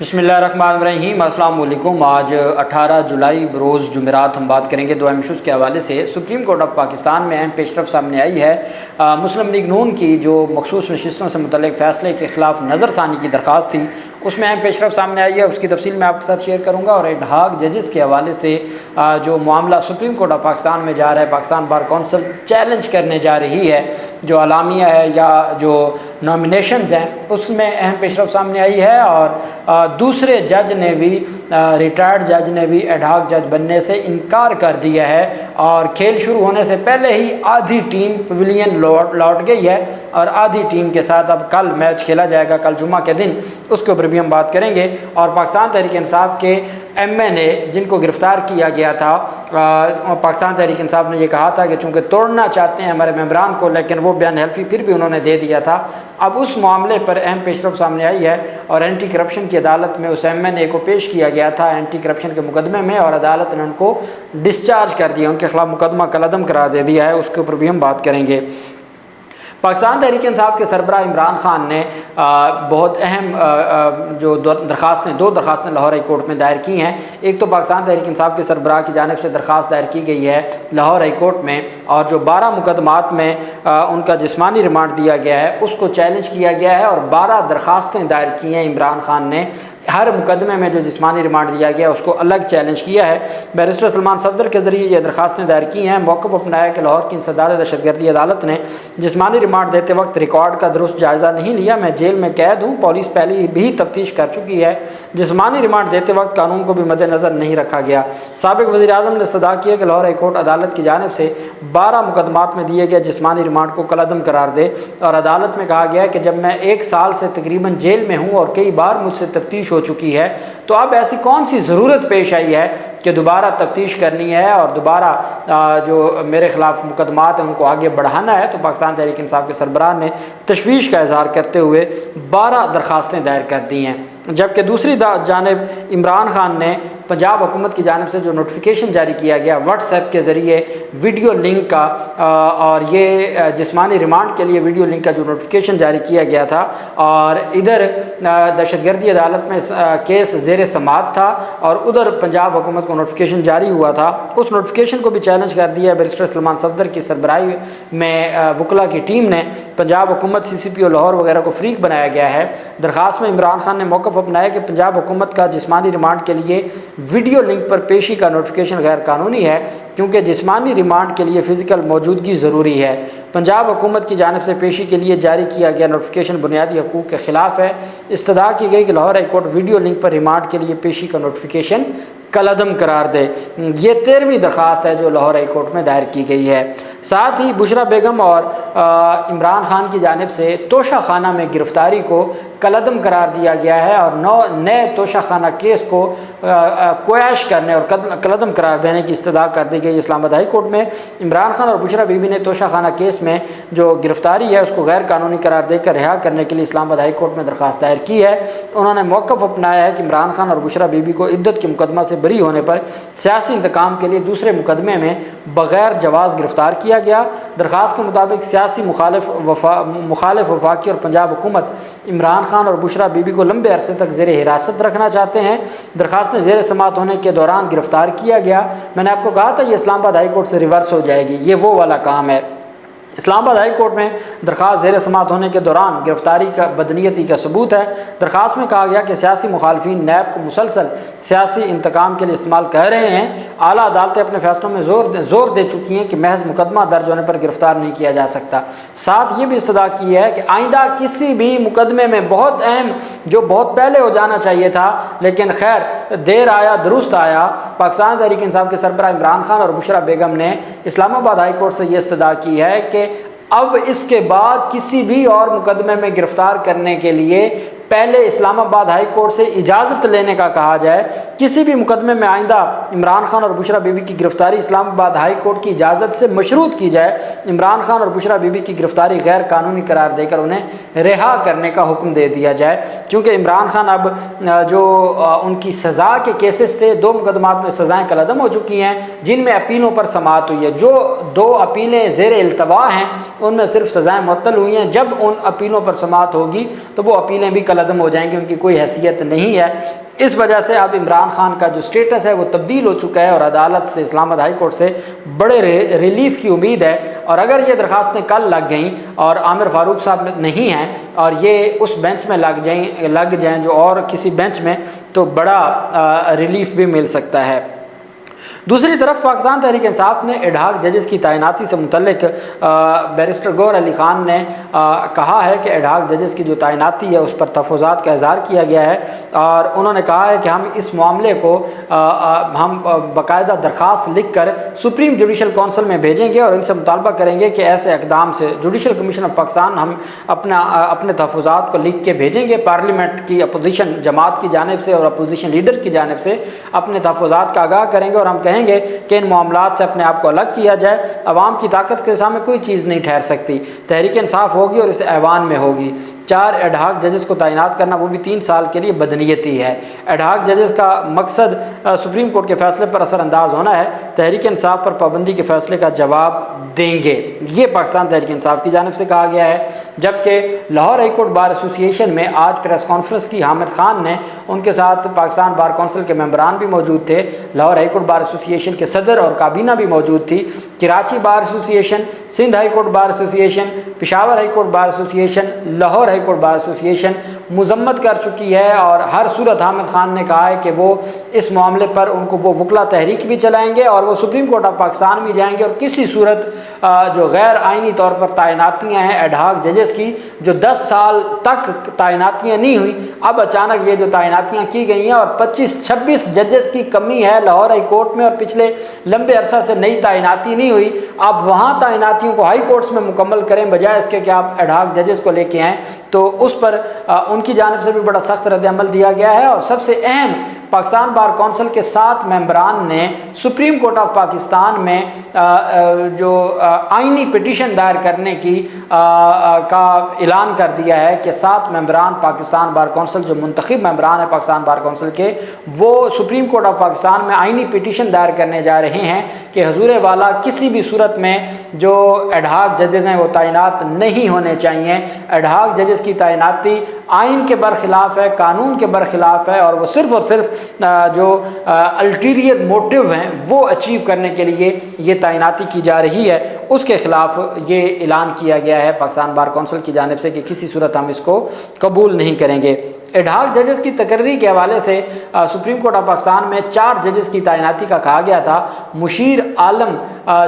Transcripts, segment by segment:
बिस्मिल्लाहिर्रहमानिर्रहीम। अस्सलाम वालेकुम। आज 18 जुलाई रोज़ जुमेरात हम बात करेंगे दो अहम इशूज़ के हवाले से। सुप्रीम कोर्ट ऑफ पाकिस्तान में अहम पेशरफ सामने आई है। मुस्लिम लीग नून की जो मखसूस नशिस्तों से मुतल्लिक़ फ़ैसले के ख़िलाफ़ नज़रसानी की दरख्वास्त थी, उसमें अहम पेशरफ सामने आई है। उसकी तफसील मैं आपके साथ शेयर करूँगा। और एडहाक जजेस के हवाले से जो मामला सुप्रीम कोर्ट ऑफ पाकिस्तान में जा रहा है, पाकिस्तान बार कौंसिल चैलेंज करने जा रही है, जो अलामिया है या जो नॉमिनेशंस हैं, उसमें अहम पेशरफ सामने आई है। और दूसरे जज ने भी, रिटायर्ड जज ने भी एडहाक जज बनने से इनकार कर दिया है। और खेल शुरू होने से पहले ही आधी टीम पवेलियन लौट गई है और आधी टीम के साथ अब कल मैच खेला जाएगा, कल जुम्मा के दिन। उसके ऊपर भी हम बात करेंगे। और पाकिस्तान तहरीक इंसाफ के MNA जिनको गिरफ़्तार किया गया था, पाकिस्तान तहरीक इंसाफ ने यह कहा था कि चूँकि तोड़ना चाहते हैं हमारे मेंबरान को, लेकिन वो बयान हल्फी फिर भी उन्होंने दे दिया था। अब उस मामले पर अहम पेशरफ सामने आई है और एंटी करप्शन की अदालत में उस MNA को पेश किया गया था एंटी करप्शन के मुकदमे में, और अदालत ने उनको डिस्चार्ज कर दिया, उनके खिलाफ मुकदमा कलअदम करार दे दिया है। उसके ऊपर भी हम बात करेंगे। पाकिस्तान तहरीक इंसाफ के सरबराह इमरान खान ने बहुत अहम जो दो दरख्वास्तें लाहौर हाई कोर्ट में दायर की हैं। एक तो पाकिस्तान तहरीक इंसाफ के सरबराह की जानिब से दरख्वास्त दायर की गई है लाहौर हाई कोर्ट में, और जो 12 मुकदमात में उनका जिस्मानी रिमांड दिया गया है उसको चैलेंज किया गया है। और 12 दरख्वास्तें दायर की हैं इमरान खान ने। हर मुकदमे में जो जिस्मानी रिमांड दिया गया उसको अलग चैलेंज किया है। बैरिस्टर सलमान सफदर के ज़रिए ये दरख्वास्तें दायर की हैं। मौक़िफ़ अपनाया कि लाहौर की इंसदाद दहशतगर्दी अदालत ने जिस्मानी रिमांड देते वक्त रिकॉर्ड का दुरुस्त जायज़ा नहीं लिया। मैं जेल में कैद हूँ, पुलिस पहले भी तफ्तीश कर चुकी है। जिस्मानी रिमांड देते वक्त कानून को भी मद्देनज़र नहीं रखा गया। साबिक़ वज़ीर आज़म ने इस्तदा किया कि लाहौर हाई कोर्ट अदालत की जानिब से 12 मुकदमात में दिए गए जिस्मानी रिमांड को कलअदम करार दे। और अदालत में कहा गया कि जब मैं 1 साल से तकरीबन जेल में हूँ और कई बार मुझसे तफ्तीश हो चुकी है, तो अब ऐसी कौन सी ज़रूरत पेश आई है कि दोबारा तफ्तीश करनी है और दोबारा जो मेरे ख़िलाफ़ मुकदमात हैं उनको आगे बढ़ाना है। तो पाकिस्तान तहरीक इंसाफ के सरबराह ने तशवीश का इज़हार करते हुए 12 दरख्वास्तें दायर कर दी हैं। जबकि दूसरी जानिब इमरान खान ने पंजाब हुकूमत की जानिब से जो नोटिफिकेशन जारी किया गया व्हाट्सएप के ज़रिए वीडियो लिंक का, और ये जिस्मानी रिमांड के लिए वीडियो लिंक का जो नोटिफिकेशन जारी किया गया था, और इधर दहशतगर्दी अदालत में केस ज़ेर समाअत था और उधर पंजाब हुकूमत को नोटिफिकेशन जारी हुआ था, उस नोटिफिकेशन को भी चैलेंज कर दिया बैरिस्टर सलमान सफदर की सरबराही में वकला की टीम ने। पंजाब हुकूमत CCPO लाहौर वगैरह को फ्रीक बनाया गया है। दरख्वास्त में इमरान खान ने मौक़िफ़ अपनाया कि पंजाब हुकूमत का जिस्मानी रिमांड के लिए वीडियो लिंक पर पेशी का नोटिफिकेशन गैर कानूनी है, क्योंकि जिस्मानी रिमांड के लिए फ़िज़िकल मौजूदगी ज़रूरी है। पंजाब हुकूमत की जानिब से पेशी के लिए जारी किया गया नोटिफिकेशन बुनियादी हकूक़ के ख़िलाफ़ है। इस्तदा की गई कि Lahore high court video link पर रिमांड के लिए पेशी का नोटिफिकेशन कलअदम करार दे। ये 13वीं दरख्वास्त है जो लाहौर हाई कोर्ट में दायर की गई है। साथ ही बुशरा बेगम और इमरान खान की जानिब से तोशा खाना में गिरफ़्तारी को कलअदम करार दिया गया है और 9 नए तोशा खाना केस को क्वैश करने और कलअदम करार देने की इस्तदा कर दी गई इस्लामाबाद हाई कोर्ट में। इमरान खान और बुशरा बीबी ने तोशा खाना केस में जो गिरफ़्तारी है उसको गैर कानूनी करार देकर रिहा करने के लिए इस्लामाबाद हाई कोर्ट में दरख्वास्त दायर की है। उन्होंने मौक़िफ़ अपनाया है कि इमरान खान और बुशरा बीबी को इद्दत के मुकदमा से बरी होने पर सियासी इंतकाम के लिए दूसरे मुकदमे में बग़ैर जवाज़ गिरफ़्तार किया गया। दरख्वास्त के मुताबिक सियासी मुखालिफ वफाकी और पंजाब हुकूमत इमरान खान और बुशरा बीबी को लंबे अरसे तक ज़ेर हिरासत रखना चाहते हैं। दरख्वास्त में ज़ेर समाअत होने के दौरान गिरफ़्तार किया गया। मैंने आपको कहा था ये इस्लामाबाद हाई कोर्ट से रिवर्स हो जाएगी, ये वो वाला काम है। इस्लामाबाद हाई कोर्ट में दरख्वास्त ज़ेर समाअत होने के दौरान गिरफ़्तारी का बदनीयती का सबूत है। दरख्वास्त में कहा गया कि सियासी मुखालफीन नैब को मुसलसल सियासी इंतकाम के लिए इस्तेमाल कर रहे हैं। आला अदालतें अपने फैसलों में ज़ोर दे चुकी हैं कि महज मुकदमा दर्ज होने पर गिरफ़्तार नहीं किया जा सकता। साथ ये भी इस्तदा की है कि आइंदा किसी भी मुकदमे में बहुत अहम जो बहुत पहले हो जाना चाहिए था, लेकिन खैर देर आया दुरुस्त आया, पाकिस्तान तहरीक इंसाफ के सरबराह इमरान खान और बुशरा बेगम ने इस्लामाबाद हाई कोर्ट से ये इस्तदा की है कि अब इसके बाद किसी भी और मुकदमे में गिरफ़्तार करने के लिए पहले इस्लामाबाद हाई कोर्ट से इजाज़त लेने का कहा जाए। किसी भी मुकदमे में आइंदा इमरान खान और बुशरा बीबी की गिरफ़्तारी इस्लामाबाद हाई कोर्ट की इजाज़त से मशरूत की जाए। इमरान खान और बुशरा बीबी की गिरफ़्तारी गैर कानूनी करार देकर उन्हें रिहा करने का हुक्म दे दिया जाए, क्योंकि इमरान खान अब जो उनकी सज़ा के केसेस थे, 2 मुकदमात में सज़ाएँ कलअदम हो चुकी हैं जिनमें अपीलों पर समाअत हुई है। जो 2 अपीलें ज़ेर इल्तवा हैं उनमें सिर्फ सज़ाएँ मुअत्तल हुई हैं। जब उन अपीलों पर समाअत होगी तो वो अपीलें भी अदम हो जाएंगे, उनकी कोई हैसियत नहीं है। इस वजह से अब इमरान खान का जो स्टेटस है वो तब्दील हो चुका है और अदालत से, इस्लामाबाद हाई कोर्ट से बड़े रिलीफ की उम्मीद है। और अगर ये दरखास्तें कल लग गई और आमिर फारूक साहब नहीं हैं और ये उस बेंच में लग जाएं जो और किसी बेंच में, तो बड़ा रिलीफ भी मिल सकता है। दूसरी तरफ पाकिस्तान तहरीक इंसाफ ने एडहाक जजेस की तैनाती से मुतल्लिक बैरिस्टर गौहर अली ख़ान ने कहा है कि एडहाक जजेस की जो तैनाती है उस पर तहफ़्फ़ुज़ात का इज़हार किया गया है और उन्होंने कहा है कि हम इस मामले को हम बाकायदा दरख्वास्त लिख कर सुप्रीम जुडिशल कौंसिल में भेजेंगे और इनसे मुतालबा करेंगे कि ऐसे इक़दाम से जुडिशल कमीशन ऑफ पाकिस्तान हम अपने तहफ़्फ़ुज़ात को लिख के भेजेंगे पार्लियामेंट की अपोजिशन जमात की जानिब से और अपोजिशन लीडर की जानिब से अपने तहफ़्फ़ुज़ात का आगाह करेंगे और हम कहेंगे कि इन मामलात से अपने आप को अलग किया जाए। अवाम की ताकत के सामने कोई चीज़ नहीं ठहर सकती। तहरीक इंसाफ होगी और इस ऐवान में होगी। 4 एडहाक जजेस को तैनात करना, वो भी 3 साल के लिए, बदनीयती है। एडहाक जजेस का मकसद सुप्रीम कोर्ट के फैसले पर असरअंदाज होना है, तहरीक इंसाफ पर पाबंदी के फैसले का जवाब देंगे, ये पाकिस्तान तहरीक इंसाफ की जानिब से कहा गया है। जबकि Lahore high court bar association में आज प्रेस कॉन्फ्रेंस की हामिद खान ने, उनके साथ पाकिस्तान बार कौंसिल के मेंबरान भी मौजूद थे, Lahore high court bar association के सदर और काबीना भी मौजूद थी, Karachi bar association, Sindh high court bar association, Peshawar high court bar association, Lahore high court bar association मुजम्मत कर चुकी है। और हर सूरत हामिद खान ने कहा है कि वो इस मामले पर उनको वो वकला तहरीक भी चलाएंगे और वो सुप्रीम कोर्ट ऑफ पाकिस्तान भी जाएंगे और किसी सूरत जो गैर आइनी तौर पर तैनातियाँ हैं एडहाक जजेस की, जो 10 साल तक तैनातियाँ नहीं हुई, अब अचानक ये जो तैनातियाँ की गई हैं और 25-26 जजेस की कमी है लाहौर हाई कोर्ट में और पिछले लंबे अरसा से नई तैनाती नहीं हुई, आप वहाँ तैनातियों को हाई कोर्ट्स में मुकम्मल करें बजाय इसके कि आप एडहाक जजेस को लेके आएँ। तो उस पर उनकी जानिब से भी बड़ा सख्त रद्द-ए-अमल दिया गया है। और सबसे अहम, पाकिस्तान बार कौंसिल के 7 मेंबरान ने सुप्रीम कोर्ट ऑफ पाकिस्तान में जो आइनी पिटीशन दायर करने की का ऐलान कर दिया है कि 7 मेंबरान पाकिस्तान बार कौंसिल, जो मुंतखब मेंबरान है पाकिस्तान बार कौंसिल के, वो सुप्रीम कोर्ट ऑफ पाकिस्तान में आइनी पिटीशन दायर करने जा रहे हैं कि हुजूर वाला किसी भी सूरत में जो एडहाक जजेस हैं वो तैनात नहीं होने चाहिए। एडहाक जजेस की तैनाती आइन के बरखिलाफ़ है, कानून के बरखिलाफ़ है और वो सिर्फ़ और सिर्फ जो अल्टीरियर मोटिव हैं वो अचीव करने के लिए ये तैनाती की जा रही है, उसके ख़िलाफ़ ये ऐलान किया गया है पाकिस्तान बार कौंसिल की जानिब से कि किसी सूरत हम इसको कबूल नहीं करेंगे। एडहाक जजेस की तकर्री के हवाले से सुप्रीम कोर्ट ऑफ पाकिस्तान में 4 जजेस की तैनाती का कहा गया था। मुशीर आलम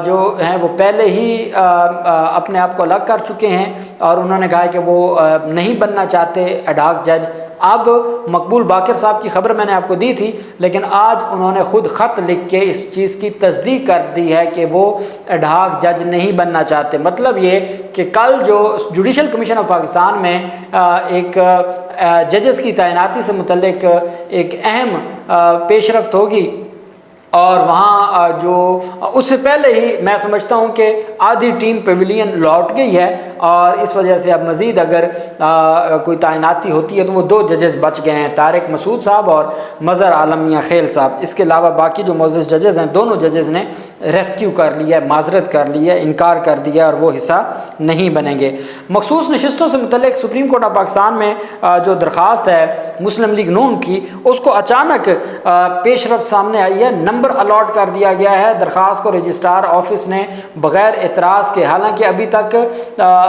जो हैं वो पहले ही अपने आप को अलग कर चुके हैं और उन्होंने कहा कि वो नहीं बनना चाहते एडहाक जज। अब मकबूल बाकर साहब की खबर मैंने आपको दी थी, लेकिन आज उन्होंने ख़ुद ख़त लिख के इस चीज़ की तस्दीक कर दी है कि वो एडहाक जज नहीं बनना चाहते। मतलब ये कि कल जो जुडिशल कमीशन ऑफ पाकिस्तान में एक जजेस की तैनाती से मुतल्लिक एक अहम पेशरफ्त होगी और वहाँ जो उससे पहले ही मैं समझता हूँ कि आधी टीम पेविलियन लौट गई है और इस वजह से अब मज़ीद अगर कोई तैनाती होती है तो वो 2 जजेस बच गए हैं, तारिक मसूद साहब और मज़हर आलम मियां खेल साहब। इसके अलावा बाकी जो मौजूद जजेस हैं, दोनों जजेस ने रेस्क्यू कर लिया है, माजरत कर ली है, इनकार कर दिया और वो हिस्सा नहीं बनेंगे। मखसूस नशिस्तों से मुतल्लिक सुप्रीम कोर्ट ऑफ पाकिस्तान में जो दरख्वास्त है मुस्लिम लीग नून की, उसको अचानक पेशरफ सामने आई है, नंबर अलॉट कर दिया गया है। दरख्वास्त को रजिस्ट्रार ऑफिस ने बग़ैर एतराज़ के, हालांकि अभी तक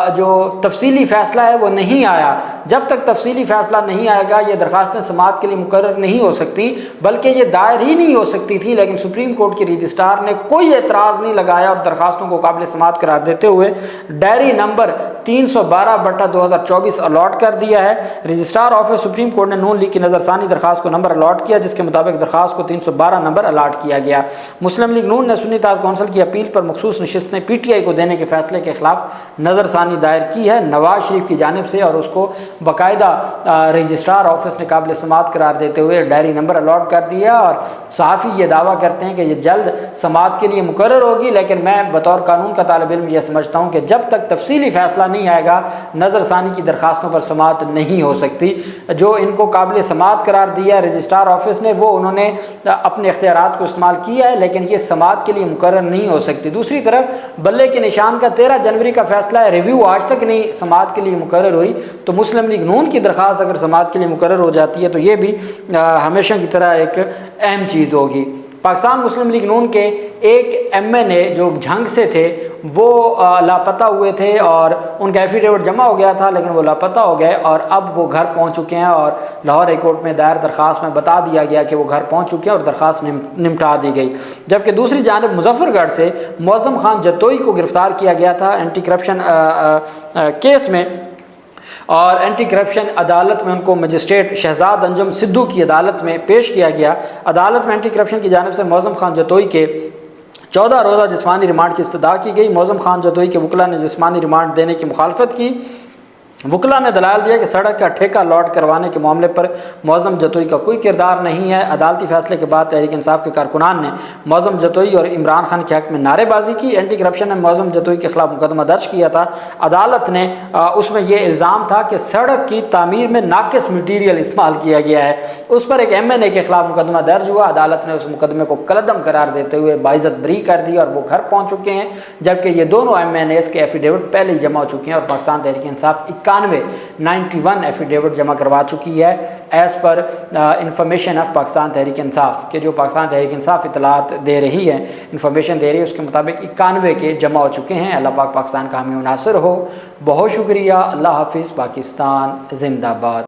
जो तफसीली फ़ैसला है वो नहीं आया, जब तक तफसीली फ़ैसला नहीं आएगा ये दरख्वास्तें समाअत के लिए मुकर्रर नहीं हो सकती, बल्कि ये दायर ही नहीं हो सकती थी। लेकिन सुप्रीम कोर्ट की रजिस्ट्रार ने कोई एतराज़ नहीं लगाया और दरख्वास्तों को काबिल समाअत करार देते हुए डायरी नंबर 312/2024 अलॉट कर दिया है। रजिस्ट्रार ऑफिस सुप्रीम कोर्ट ने नून लीग की नज़रसानी दरख्वास्त को नंबर अलॉट किया, जिसके मुताबिक दरख्वास्त को 312 नंबर अलॉट किया गया। मुस्लिम लीग नून ने सुन्नी इत्तेहाद कौंसिल की अपील पर मखसूस नशिस्तें PTI को देने के फैसले के खिलाफ नज़रसानी दायर की है नवाज शरीफ की जानिब से और उसको बाकायदा रजिस्ट्रार ऑफिस ने काबिल समाअत करार देते हुए डायरी नंबर अलॉट कर दिया और सहाफ़ी ये दावा करते हैं कि ये जल्द समाअत के लिए मुकर्रर होगी, लेकिन मैं बतौर कानून का तालिब इल्म यह समझता हूँ कि जब तक तफसीली फ़ैसला नहीं आएगा नज़रसानी की दरख्वास्तों पर समाअत नहीं हो सकती। जो इनको काबिल समाअत करार दिया रजिस्ट्रार ऑफिस ने, वो उन्होंने अपने इख्तियारात को इस्तेमाल किया है, लेकिन ये समाअत के लिए मुकर्रर नहीं हो सकती। दूसरी तरफ बल्ले के निशान का 13 जनवरी का फैसला है, रिव्यू आज तक नहीं समाअत के लिए मुकर्रर हुई, तो मुस्लिम लीग नून की दरख्वास्त अगर समाअत के लिए मुकर्रर हो जाती है तो ये भी हमेशा की तरह एक अहम चीज़ होगी। पाकिस्तान मुस्लिम लीग नून के एक MNA जो झंग से थे वो लापता हुए थे और उनका एफिडेविट जमा हो गया था, लेकिन वो लापता हो गए और अब वो घर पहुंच चुके हैं और लाहौर हाई कोर्ट में दायर दरख्वास्त में बता दिया गया कि वो घर पहुंच चुके हैं और दरख्वास्त निपटा दी गई। जबकि दूसरी जानब मुजफ्फरगढ़ से मौज़म खान जतोई को गिरफ़्तार किया गया था एंटी करप्शन केस में, और एंटी करप्शन अदालत में उनको मजिस्ट्रेट शहजाद अंजुम सिद्धू की अदालत में पेश किया गया। अदालत में एंटी करप्शन की जानिब से मौज़म खान जतोई के 14 रोज़ा जिस्मानी रिमांड की इस्तदा की गई। मौज़म खान जतोई के वकला ने जिस्मानी रिमांड देने की मुखालफत की। वकला ने दलाल दिया कि सड़क का ठेका लॉट करवाने के मामले पर मौज़म जतोई का कोई किरदार नहीं है। अदालती फैसले के बाद तहरीक इंसाफ के कारकुनान ने मौज़म जतोई और इमरान खान के हक़ में नारेबाजी की। एंटी करप्शन ने मौज़म जतोई के खिलाफ मुकदमा दर्ज किया था। अदालत ने उसमें यह इल्ज़ाम था कि सड़क की तामीर में नाकिस मटीरियल इस्तेमाल किया गया है। उस पर एक MNA के खिलाफ मुकदमा दर्ज हुआ। अदालत ने उस मुकदमे को कलदम करार देते हुए बाइज़्ज़त बरी कर दी और वो घर पहुँच चुके हैं, जबकि ये दोनों MNAs के एफिडेविट पहले ही जमा हो चुके हैं और पाकिस्तान तहरीक इंसाफ 91 एफिडेविट जमा करवा चुकी है as per information of Pakistan Tehreek Insaf के जो पाकिस्तान तहरीक इंसाफ इतलात दे रही है, इंफॉर्मेशन दे रही है, उसके मुताबिक 91 के जमा हो चुके हैं। अल्लाह पाक पाकिस्तान का हामी नासिर हो। बहुत शुक्रिया। अल्लाह हाफिज़। पाकिस्तान जिंदाबाद।